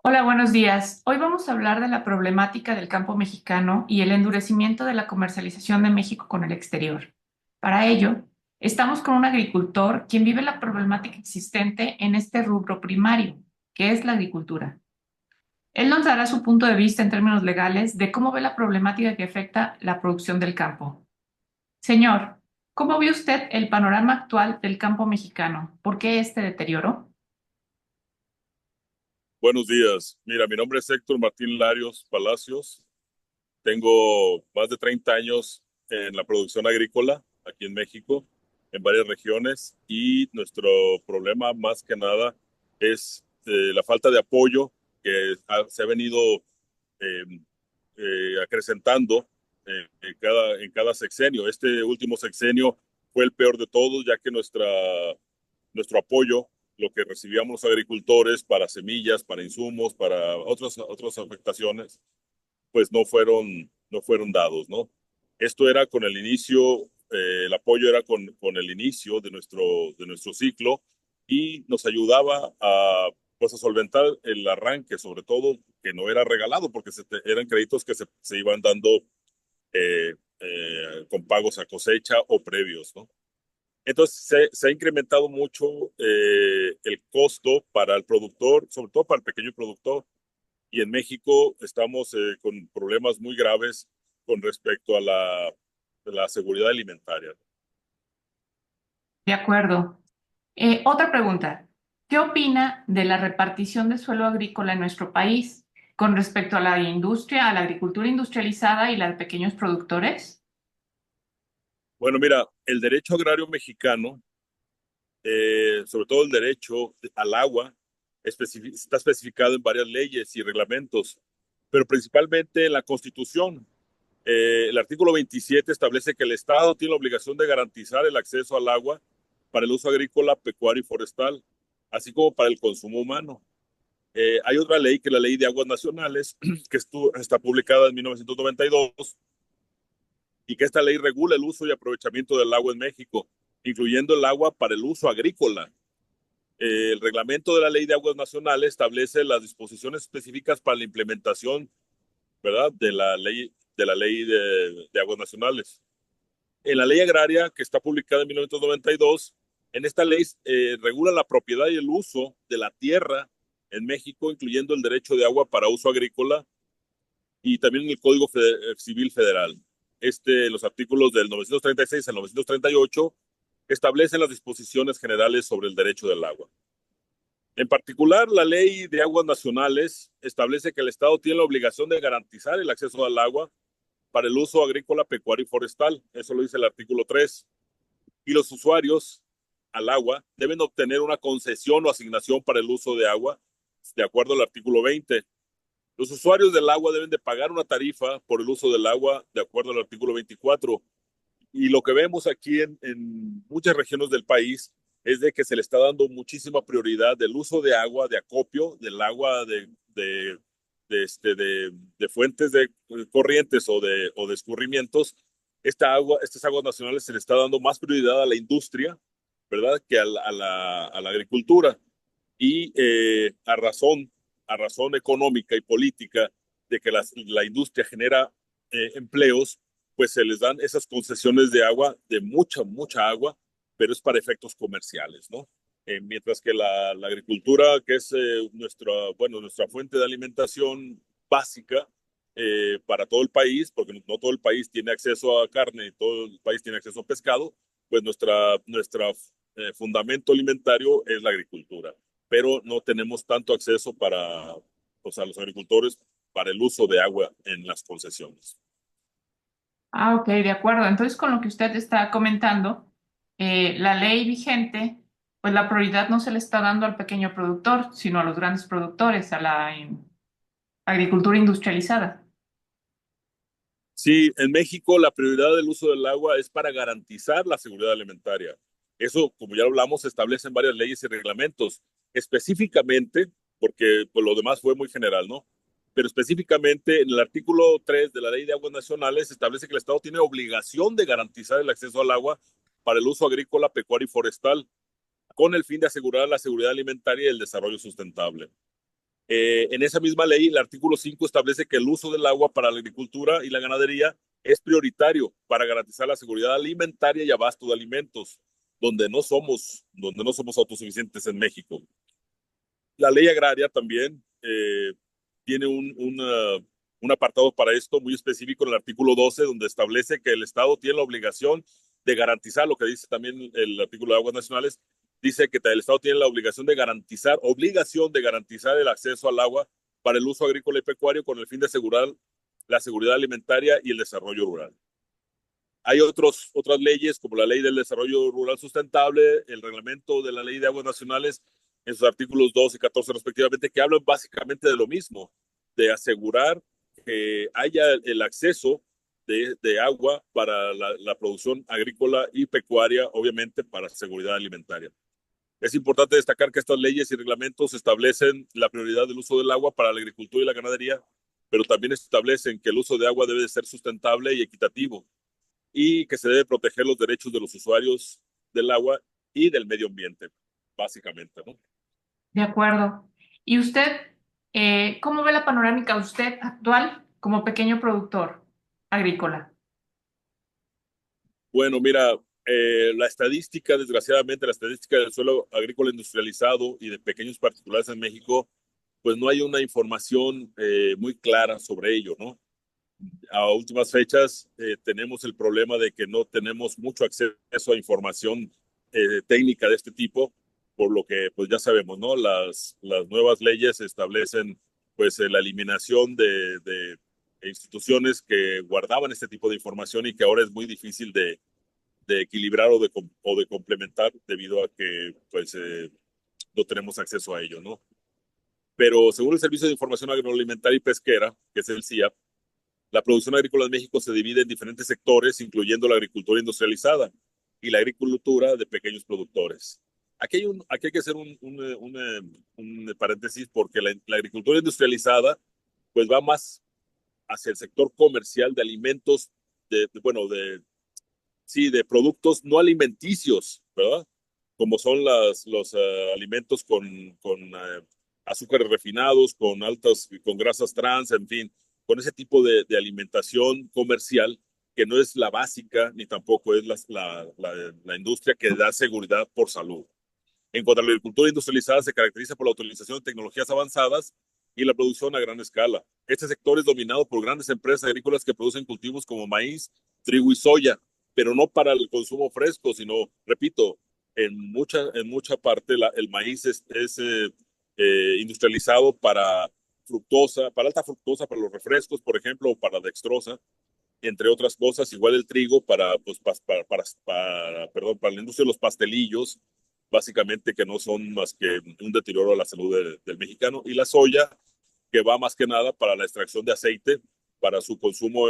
Hola, buenos días. Hoy vamos a hablar de la problemática del campo mexicano y el endurecimiento de la comercialización de México con el exterior. Para ello, estamos con un agricultor quien vive la problemática existente en este rubro primario, que es la agricultura. Él nos dará su punto de vista en términos legales de cómo ve la problemática que afecta la producción del campo. Señor, ¿cómo ve usted el panorama actual del campo mexicano? ¿Por qué este deterioro? Buenos días. Mira, mi nombre es Héctor Martín Larios Palacios. Tengo más de 30 años en la producción agrícola aquí en México, en varias regiones, y nuestro problema más que nada es la falta de apoyo que se ha venido eh, acrecentando en cada sexenio. Este último sexenio fue el peor de todos, ya que nuestro apoyo, lo que recibíamos los agricultores para semillas, para insumos, para otras afectaciones, pues no fueron dados, ¿no? Esto era con el inicio, el apoyo era con el inicio de nuestro ciclo y nos ayudaba pues a solventar el arranque, sobre todo que no era regalado, porque eran créditos que se iban dando con pagos a cosecha o previos, ¿no? Entonces se ha incrementado mucho el costo para el productor, sobre todo para el pequeño productor, y en México estamos con problemas muy graves con respecto a la seguridad alimentaria. De acuerdo. Otra pregunta. ¿Qué opina de la repartición de suelo agrícola en nuestro país con respecto a la industria, a la agricultura industrializada y la de pequeños productores? Bueno, mira, el derecho agrario mexicano, sobre todo el derecho al agua, está especificado en varias leyes y reglamentos, pero principalmente en la Constitución. El artículo 27 establece que el Estado tiene la obligación de garantizar el acceso al agua para el uso agrícola, pecuario y forestal, así como para el consumo humano. Hay otra ley, que es la Ley de Aguas Nacionales, que está publicada en 1992, y que esta ley regula el uso y aprovechamiento del agua en México, incluyendo el agua para el uso agrícola. El reglamento de la Ley de Aguas Nacionales establece las disposiciones específicas para la implementación, ¿verdad?, de la ley de aguas nacionales. En la ley agraria, que está publicada en 1992, en esta ley regula la propiedad y el uso de la tierra en México, incluyendo el derecho de agua para uso agrícola, y también el Código Civil Federal. Los artículos del 936 al 938 establecen las disposiciones generales sobre el derecho del agua. En particular, la Ley de Aguas Nacionales establece que el Estado tiene la obligación de garantizar el acceso al agua para el uso agrícola, pecuario y forestal. Eso lo dice el artículo 3. Y los usuarios al agua deben obtener una concesión o asignación para el uso de agua, de acuerdo al artículo 20. Los usuarios del agua deben de pagar una tarifa por el uso del agua, de acuerdo al artículo 24. Y lo que vemos aquí en muchas regiones del país es de que se le está dando muchísima prioridad del uso de agua, de acopio, del agua de fuentes de corrientes o de escurrimientos. Estas aguas nacionales se le está dando más prioridad a la industria, ¿verdad?, que a la agricultura. Y a razón económica y política de que la industria genera empleos, pues se les dan esas concesiones de agua, de mucha, mucha agua, pero es para efectos comerciales, ¿no? Mientras que la agricultura, que es nuestra fuente de alimentación básica para todo el país, porque no todo el país tiene acceso a carne, y todo el país tiene acceso a pescado, pues nuestra fundamento alimentario es la agricultura, pero no tenemos tanto acceso a los agricultores para el uso de agua en las concesiones. Ah, ok, de acuerdo. Entonces, con lo que usted está comentando, la ley vigente, pues la prioridad no se le está dando al pequeño productor, sino a los grandes productores, a la agricultura industrializada. Sí, en México la prioridad del uso del agua es para garantizar la seguridad alimentaria. Eso, como ya hablamos, se establece en varias leyes y reglamentos. Específicamente, porque pues, lo demás fue muy general, ¿no? Pero específicamente en el artículo 3 de la Ley de Aguas Nacionales se establece que el Estado tiene obligación de garantizar el acceso al agua para el uso agrícola, pecuario y forestal, con el fin de asegurar la seguridad alimentaria y el desarrollo sustentable. En esa misma ley, el artículo 5 establece que el uso del agua para la agricultura y la ganadería es prioritario para garantizar la seguridad alimentaria y abasto de alimentos, donde no somos autosuficientes en México. La ley agraria también tiene un apartado para esto muy específico en el artículo 12, donde establece que el Estado tiene la obligación de garantizar, lo que dice también el artículo de aguas nacionales, dice que el Estado tiene la obligación de garantizar el acceso al agua para el uso agrícola y pecuario con el fin de asegurar la seguridad alimentaria y el desarrollo rural. Hay otras leyes, como la Ley del Desarrollo Rural Sustentable, el reglamento de la Ley de Aguas Nacionales, en sus artículos 2 y 14 respectivamente, que hablan básicamente de lo mismo, de asegurar que haya el acceso de agua para la producción agrícola y pecuaria, obviamente para seguridad alimentaria. Es importante destacar que estas leyes y reglamentos establecen la prioridad del uso del agua para la agricultura y la ganadería, pero también establecen que el uso de agua debe de ser sustentable y equitativo, y que se debe proteger los derechos de los usuarios del agua y del medio ambiente, básicamente, ¿no? De acuerdo. ¿Y usted, cómo ve la panorámica usted actual como pequeño productor agrícola? Bueno, mira, la estadística, desgraciadamente, la estadística del suelo agrícola industrializado y de pequeños particulares en México, pues no hay una información muy clara sobre ello, ¿no? A últimas fechas tenemos el problema de que no tenemos mucho acceso a información técnica de este tipo, por lo que pues ya sabemos, ¿no? Las nuevas leyes establecen pues la eliminación de instituciones que guardaban este tipo de información y que ahora es muy difícil de equilibrar o de complementar debido a que pues no tenemos acceso a ello, ¿no? Pero según el Servicio de Información Agroalimentaria y Pesquera, que es el CIA, la producción agrícola en México se divide en diferentes sectores, incluyendo la agricultura industrializada y la agricultura de pequeños productores. Aquí hay que hacer un paréntesis porque la agricultura industrializada pues va más hacia el sector comercial de alimentos, bueno, sí, de productos no alimenticios, ¿verdad? Como son los alimentos con azúcares refinados, con grasas trans, en fin, con ese tipo de alimentación comercial que no es la básica ni tampoco es la industria que da seguridad por salud. En cuanto a la agricultura industrializada, se caracteriza por la utilización de tecnologías avanzadas y la producción a gran escala. Este sector es dominado por grandes empresas agrícolas que producen cultivos como maíz, trigo y soya, pero no para el consumo fresco, sino, repito, en mucha parte el maíz es industrializado para fructosa, para alta fructosa, para los refrescos, por ejemplo, o para dextrosa, entre otras cosas, igual el trigo pues, perdón, para la industria de los pastelillos, básicamente que no son más que un deterioro a la salud del mexicano, y la soya, que va más que nada para la extracción de aceite, para su consumo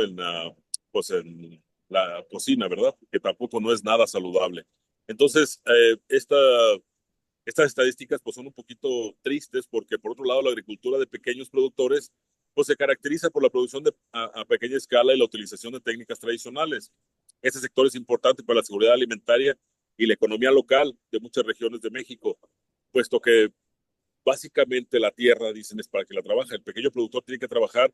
pues en la cocina, ¿verdad? Que tampoco no es nada saludable. Entonces, estas estadísticas pues son un poquito tristes porque por otro lado la agricultura de pequeños productores pues se caracteriza por la producción a pequeña escala y la utilización de técnicas tradicionales. Este sector es importante para la seguridad alimentaria y la economía local de muchas regiones de México, puesto que básicamente la tierra, dicen, es para que la trabaje. El pequeño productor tiene que trabajar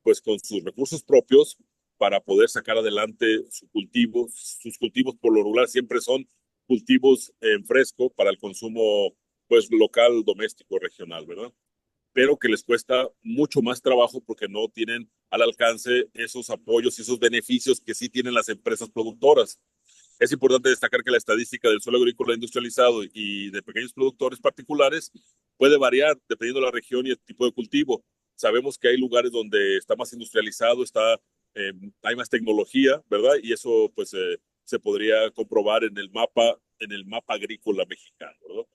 pues con sus recursos propios para poder sacar adelante su cultivo. Sus cultivos por lo regular siempre son cultivos en fresco para el consumo pues local, doméstico, regional, ¿verdad? Pero que les cuesta mucho más trabajo porque no tienen al alcance esos apoyos y esos beneficios que sí tienen las empresas productoras. Es importante destacar que la estadística del suelo agrícola industrializado y de pequeños productores particulares puede variar dependiendo de la región y el tipo de cultivo. Sabemos que hay lugares donde está más industrializado, hay más tecnología, ¿verdad? Y eso pues se podría comprobar en el mapa agrícola mexicano, ¿verdad?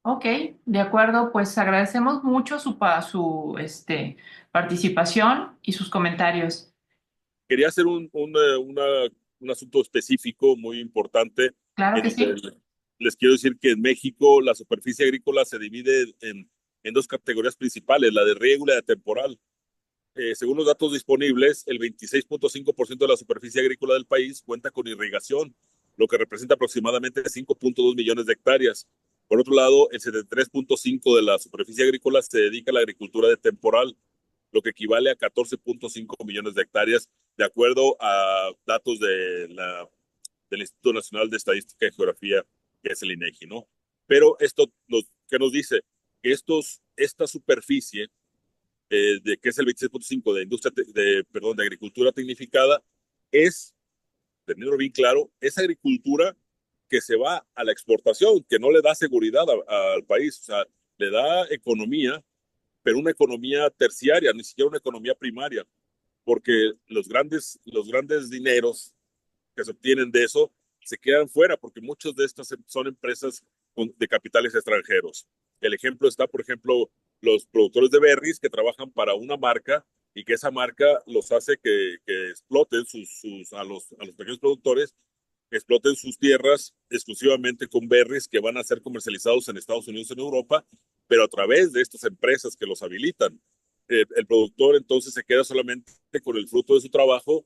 Ok, de acuerdo, pues agradecemos mucho participación y sus comentarios. Quería hacer un asunto específico muy importante Claro en que donde sí. les quiero decir que en México la superficie agrícola se divide en dos categorías principales, la de riego y la de temporal. Según los datos disponibles, el 26.5% de la superficie agrícola del país cuenta con irrigación, lo que representa aproximadamente 5.2 millones de hectáreas. Por otro lado, el 73.5 de la superficie agrícola se dedica a la agricultura de temporal, lo que equivale a 14.5 millones de hectáreas, de acuerdo a datos del Instituto Nacional de Estadística y Geografía, que es el INEGI, ¿no? Pero esto, ¿qué nos dice? Que esta superficie, que es el 26.5 de perdón, de agricultura tecnificada, es, teniendo bien claro, es agricultura que se va a la exportación, que no le da seguridad al país, o sea, le da economía, pero una economía terciaria, ni siquiera una economía primaria, porque los grandes dineros que se obtienen de eso se quedan fuera, porque muchas de estas son empresas de capitales extranjeros. El ejemplo está, por ejemplo, los productores de berries que trabajan para una marca y que esa marca los hace que exploten a los pequeños productores, exploten sus tierras exclusivamente con berries que van a ser comercializados en Estados Unidos y en Europa, pero a través de estas empresas que los habilitan. El productor entonces se queda solamente con el fruto de su trabajo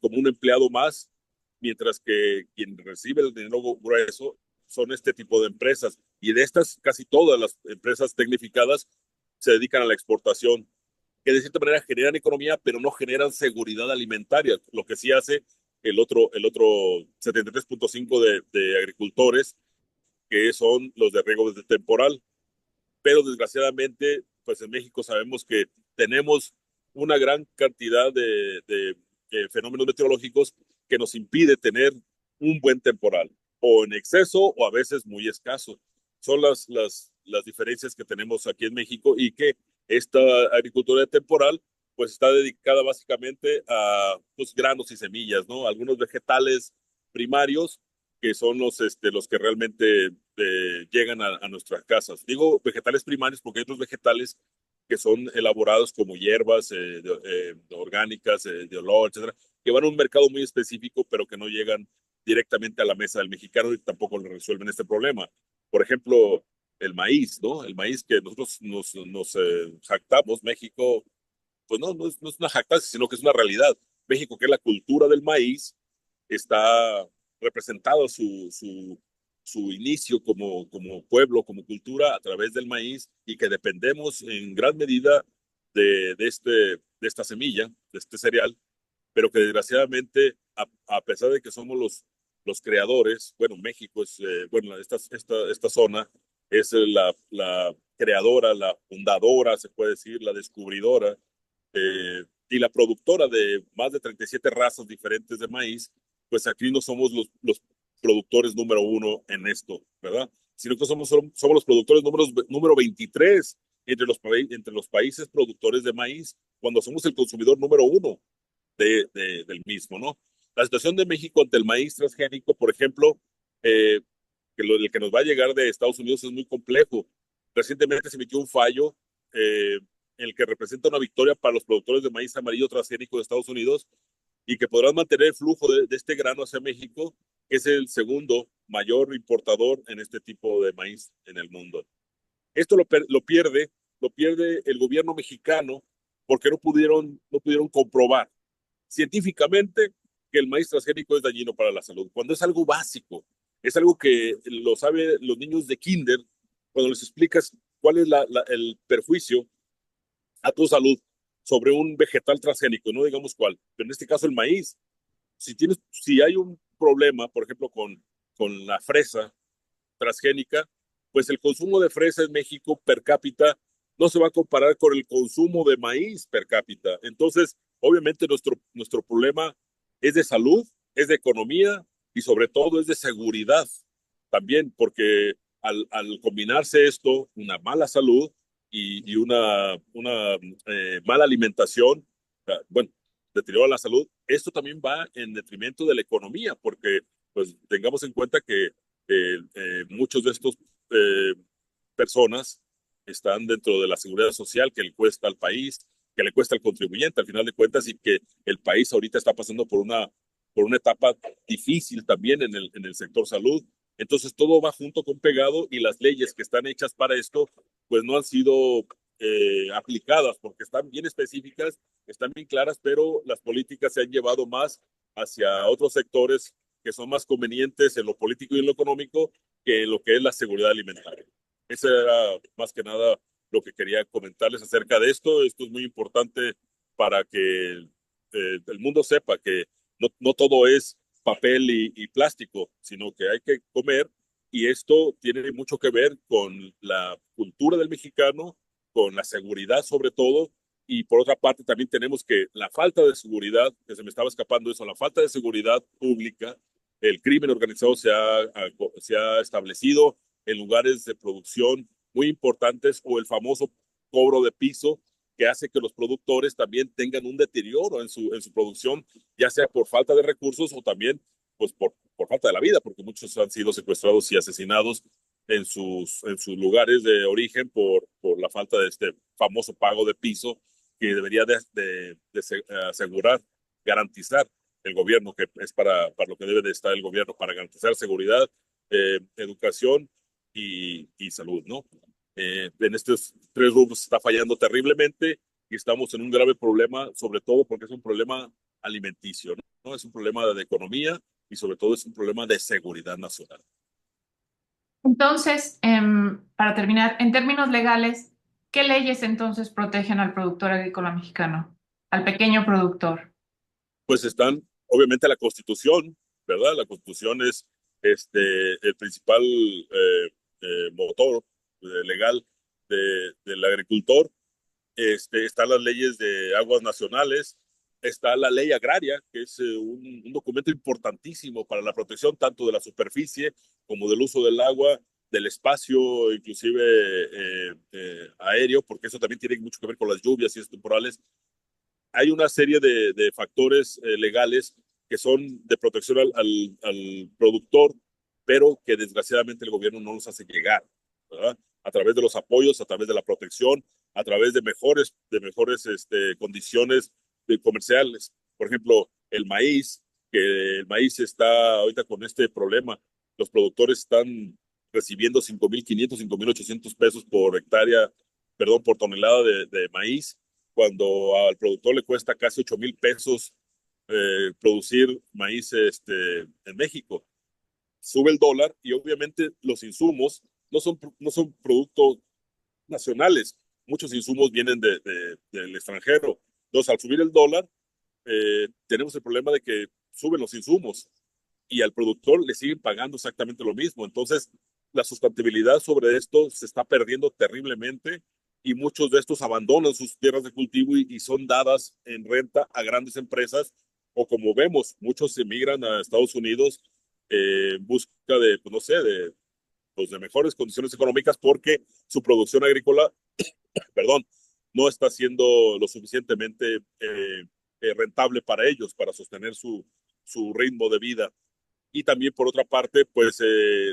como un empleado más, mientras que quien recibe el dinero grueso son este tipo de empresas. Y de estas, casi todas las empresas tecnificadas se dedican a la exportación, que de cierta manera generan economía, pero no generan seguridad alimentaria, lo que sí hace el otro 73.5 de agricultores, que son los de riego de temporal. Pero desgraciadamente, pues en México sabemos que tenemos una gran cantidad de fenómenos meteorológicos que nos impide tener un buen temporal, o en exceso o a veces muy escaso. Son las diferencias que tenemos aquí en México, y que esta agricultura de temporal pues está dedicada básicamente a pues, granos y semillas, ¿no? Algunos vegetales primarios que son los que realmente llegan a nuestras casas. Digo vegetales primarios porque hay otros vegetales que son elaborados como hierbas orgánicas, de olor, etcétera, que van a un mercado muy específico, pero que no llegan directamente a la mesa del mexicano y tampoco le resuelven este problema. Por ejemplo, el maíz, ¿no? El maíz que nosotros nos jactamos, México, pues no es una jactancia, sino que es una realidad. México, que es la cultura del maíz, está representado su inicio como pueblo, como cultura, a través del maíz, y que dependemos en gran medida de esta semilla, de este cereal, pero que desgraciadamente, a pesar de que somos los creadores, bueno, México es, bueno, esta zona es la creadora, la fundadora, se puede decir, la descubridora, y la productora de más de 37 razas diferentes de maíz, pues aquí no somos los productores número uno en esto, ¿verdad? Sino que somos los productores número 23 entre los países productores de maíz, cuando somos el consumidor número uno del mismo, ¿no? La situación de México ante el maíz transgénico, por ejemplo, el que nos va a llegar de Estados Unidos es muy complejo. Recientemente se emitió un fallo en el que representa una victoria para los productores de maíz amarillo transgénico de Estados Unidos, y que podrán mantener el flujo de este grano hacia México, que es el segundo mayor importador en este tipo de maíz en el mundo. Esto lo pierde el gobierno mexicano, porque no pudieron comprobar científicamente que el maíz transgénico es dañino para la salud, cuando es algo básico, es algo que lo saben los niños de kinder, cuando les explicas cuál es el perjuicio a tu salud sobre un vegetal transgénico, no digamos cuál, pero en este caso el maíz. Si hay un problema, por ejemplo, con la fresa transgénica, pues el consumo de fresa en México per cápita no se va a comparar con el consumo de maíz per cápita. Entonces, obviamente nuestro problema es de salud, es de economía, y sobre todo es de seguridad también, porque al combinarse esto, una mala salud y una mala alimentación, bueno, deterioro la salud, esto también va en detrimento de la economía, porque pues tengamos en cuenta que muchos de estos personas están dentro de la seguridad social que le cuesta al país, que le cuesta al contribuyente al final de cuentas, y que el país ahorita está pasando por una etapa difícil también en el sector salud. Entonces todo va junto con pegado, y las leyes que están hechas para esto pues no han sido aplicadas, porque están bien específicas, están bien claras, pero las políticas se han llevado más hacia otros sectores que son más convenientes en lo político y en lo económico, que lo que es la seguridad alimentaria. Eso era más que nada lo que quería comentarles acerca de esto. Esto es muy importante para que el mundo sepa que no todo es papel y plástico, sino que hay que comer y esto tiene mucho que ver con la cultura del mexicano, con la seguridad sobre todo, y por otra parte también tenemos que la falta de seguridad, que se me estaba escapando eso, la falta de seguridad pública, el crimen organizado se ha establecido en lugares de producción muy importantes o el famoso cobro de piso que hace que los productores también tengan un deterioro en su producción, ya sea por falta de recursos o también pues por falta de la vida, porque muchos han sido secuestrados y asesinados en sus lugares de origen por la falta de este famoso pago de piso que debería de asegurar, garantizar el gobierno, que es para lo que debe de estar el gobierno, para garantizar seguridad, educación y salud, ¿no? En estos tres rubros está fallando terriblemente y estamos en un grave problema, sobre todo porque es un problema alimenticio, ¿no? Es un problema de economía y sobre todo es un problema de seguridad nacional. Entonces, para terminar, en términos legales, ¿qué leyes entonces protegen al productor agrícola mexicano, al pequeño productor? Pues están, obviamente, la Constitución, ¿verdad? La Constitución es el principal motor legal del agricultor. Están las leyes de aguas nacionales, está la ley agraria, que es un documento importantísimo para la protección tanto de la superficie como del uso del agua, del espacio, inclusive aéreo, porque eso también tiene mucho que ver con las lluvias y es temporales. Hay una serie de factores legales que son de protección al productor, pero que desgraciadamente el gobierno no nos hace llegar, ¿verdad? A través de los apoyos, a través de la protección, a través de mejores condiciones comerciales. Por ejemplo, el maíz, que el maíz está ahorita con este problema. Los productores están recibiendo 5,500, 5,800 pesos por hectárea, perdón, por tonelada de maíz, cuando al productor le cuesta casi 8,000 pesos producir maíz en México. Sube el dólar y obviamente los insumos no son productos nacionales. Muchos insumos vienen del extranjero. Entonces, al subir el dólar, tenemos el problema de que suben los insumos y al productor le siguen pagando exactamente lo mismo. Entonces, la sustentabilidad sobre esto se está perdiendo terriblemente y muchos de estos abandonan sus tierras de cultivo y son dadas en renta a grandes empresas o como vemos, muchos emigran a Estados Unidos en busca de, pues no sé, pues de mejores condiciones económicas porque su producción agrícola, perdón, no está siendo lo suficientemente rentable para ellos, para sostener su ritmo de vida. Y también, por otra parte, pues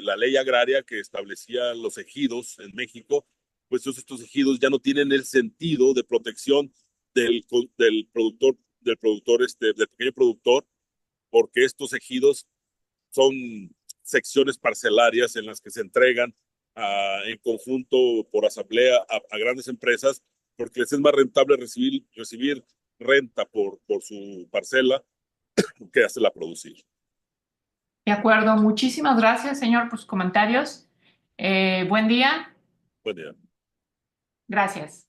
la ley agraria que establecía los ejidos en México, pues estos ejidos ya no tienen el sentido de protección del, del productor, del pequeño productor, porque estos ejidos son secciones parcelarias en las que se entregan en conjunto por asamblea a grandes empresas, porque les es más rentable recibir renta por su parcela que hacerla producir. De acuerdo, muchísimas gracias, señor, por sus comentarios. Buen día. Buen día. Gracias.